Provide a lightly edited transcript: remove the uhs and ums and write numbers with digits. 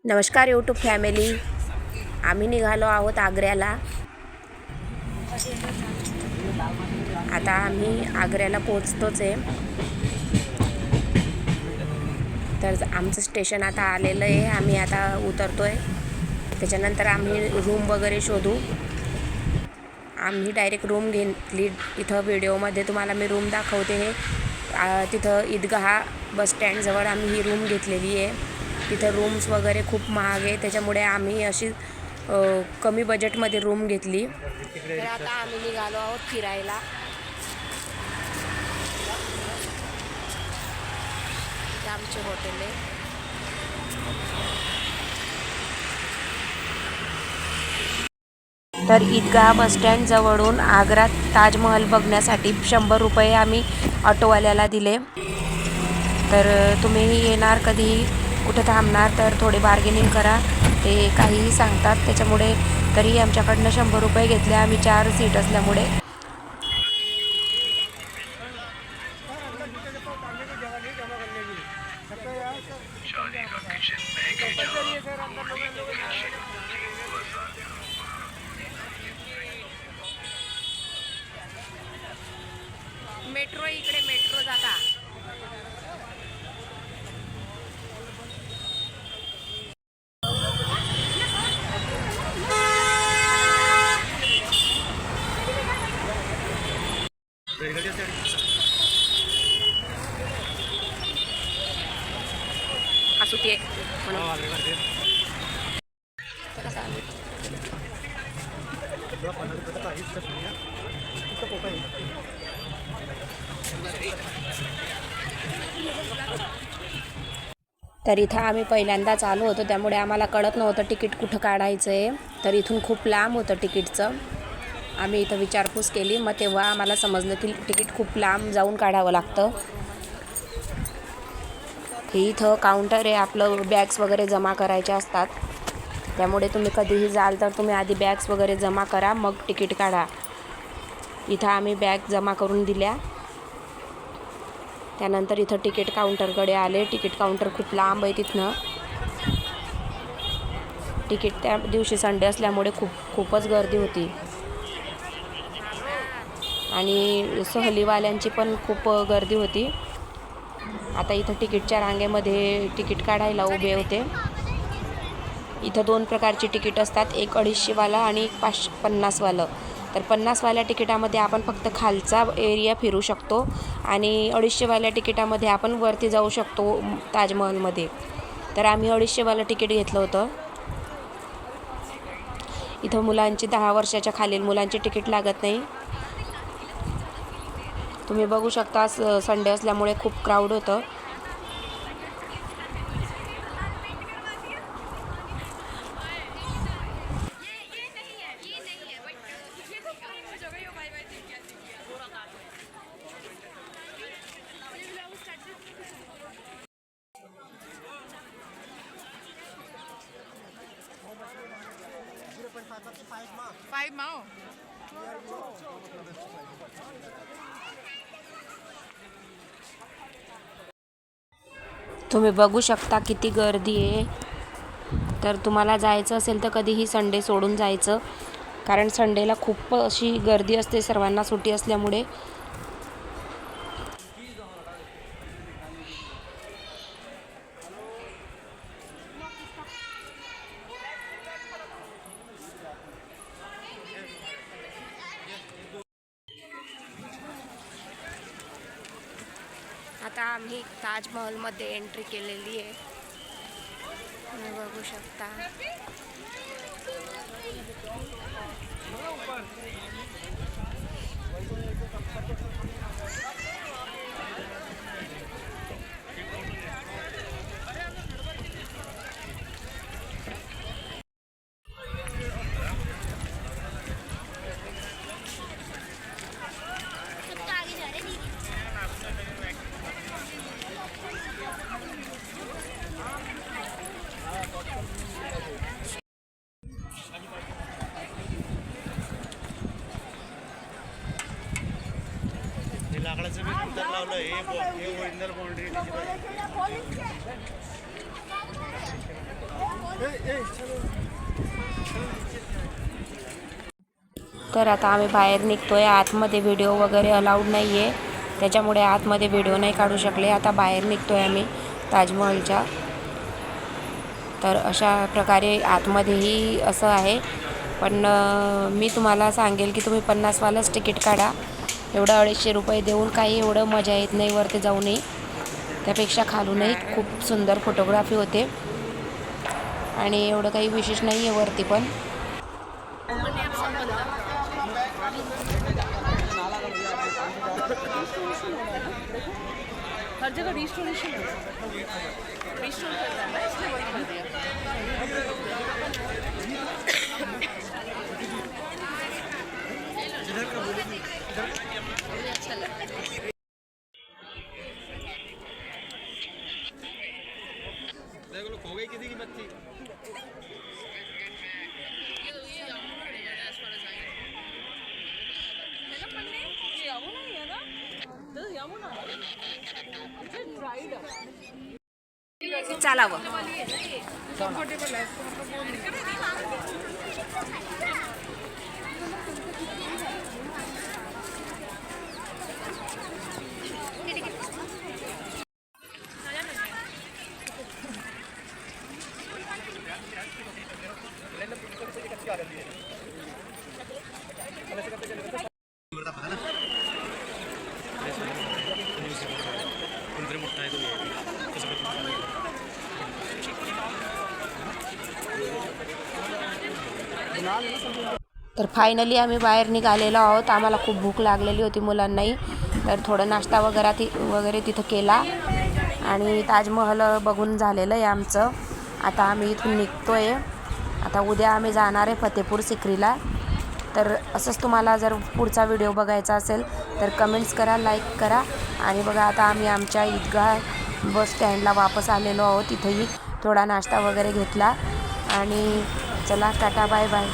नमस्कार YouTube family. आम्ही निघालो आहोत आग्र्याला. आता आम्ही आग्र्याला पोहोचतोच आहे. तर आमचं स्टेशन आता आलेलं आहे. आम्ही आता उतरतोय. त्याच्यानंतर आम्ही रूम वगैरे शोधू. आम्ही डायरेक्ट रूम घेतली. इथं व्हिडिओमध्ये तुम्हाला मी रूम दाखवते. हे तिथं ईदगाह बस स्टँडजवळ आम्ही ही रूम घेतलेली आहे. तिथं रूम्स वगैरे खूप महाग आहे, त्याच्यामुळे आम्ही अशी कमी बजेटमध्ये रूम घेतली. तर आता आम्ही निघालो आहोत फिरायला. इथे आमचे हॉटेल आहे. तर ईदगाह बसस्टँड जवळून आग्रा ताजमहल बघण्यासाठी 100 रुपये आम्ही ऑटोवाल्याला दिले. तर तुम्ही येणार कधी कुठे थांबणार तर थोडे बार्गेनिंग करा. ते काहीही सांगतात, त्याच्यामुळे तरी आमच्याकडनं 100 रुपये घेतले. आम्ही 4 सीट असल्यामुळे. मेट्रो इकडे मेट्रो जाता. असू ते तर इथं आम्ही पहिल्यांदाच आलो होतो, त्यामुळे आम्हाला कळत नव्हतं तिकीट कुठं काढायचं आहे. तर इथून खूप लांब होतं तिकीटचं. आम्ही इथं विचारपूस केली, मग तेव्हा आम्हाला समजलं की तिकीट खूप लांब जाऊन काढावं लागतं. हे इथं काउंटर आहे. आपलं बॅग्स वगैरे जमा करायचे असतात, त्यामुळे तुम्ही कधीही जाल तर तुम्ही आधी बॅग्स वगैरे जमा करा, मग तिकीट काढा. इथं आम्ही बॅग जमा करून दिल्या. त्यानंतर इथं तिकीट काउंटरकडे आले. तिकीट काउंटर खूप लांब आहे तिथनं. तिकीट त्या दिवशी संडे असल्यामुळे खूपच गर्दी होती. आणि सहलीवाल्यांची पण खूप गर्दी होती. आता इथं तिकीटच्या रांगेमध्ये तिकीट काढायला उभे होते. इथं 2 प्रकारची तिकीट असतात, एक 250वाला आणि एक 50वालं. तर 50वाल्या तिकिटामध्ये आपण फक्त खालचा एरिया फिरू शकतो आणि 250वाल्या तिकिटामध्ये आपण वरती जाऊ शकतो ताजमहलमध्ये. तर आम्ही 250वालं तिकीट घेतलं होतं. इथं मुलांची 10 वर्षाच्या खालील मुलांची तिकीट लागत नाही. तुम्ही बघू शकता, संडे असल्यामुळे खूप क्राऊड होतं. तुम्ही बघू शकता किती गर्दी आहे. तर तुम्हाला जायचं असेल तर कधीही संडे सोडून जायचं, कारण संडेला खूप अशी गर्दी असते, सर्वांना सुट्टी असल्यामुळे. आता आम्ही ताजमहलमध्ये एंट्री केलेली आहे. तुम्ही बघू शकता. लाकडाचं बी कुठं लावलं हे ओरिजिनल बाउंड्री तर आता आम्ही बाहेर निघतोय. आतमध्ये व्हिडिओ वगैरे अलाउड नाही आहे, त्याच्यामुळे आतमध्ये व्हिडिओ नाही काढू शकले. आता बाहेर निघतोय आम्ही ताजमहलच्या. तर अशा प्रकारे आतमध्येही असं आहे, पण मी तुम्हाला सांगेल की तुम्ही 50वालंच तिकीट काढा. एवढं 250 रुपये देऊन काही एवढं मजा येत नाही वरती जाऊनही. त्यापेक्षा खालूनही खूप सुंदर फोटोग्राफी होते आणि एवढं काही विशेष नाही आहे वरती पण. हर जगह रिस्टोरेशन रिस्टोर करता है ना, इसलिए वही कर दिया। अच्छा लगा। देखो खो गई किसी की बच्ची। चालावं. तर फायनली आम्ही बाहेर निघालेलो आहोत. आम्हाला खूप भूक लागलेली होती मुलांनाही, तर थोडं नाश्ता वगैरे तिथं केला आणि ताजमहल बघून झालेलं आहे आमचं. आता आम्ही इथून निघतो आहे. आता उद्या आम्ही जाणार आहे फतेपूर सिक्रीला. तर असंच तुम्हाला जर पुढचा व्हिडिओ बघायचा असेल तर कमेंट्स करा, लाईक करा. आणि बघा आता आम्ही आमच्या ईदगाह बस स्टँडला वापस आलेलो आहोत. तिथंही थोडा नाश्ता वगैरे घेतला आणि चला टाटा बाय बाय.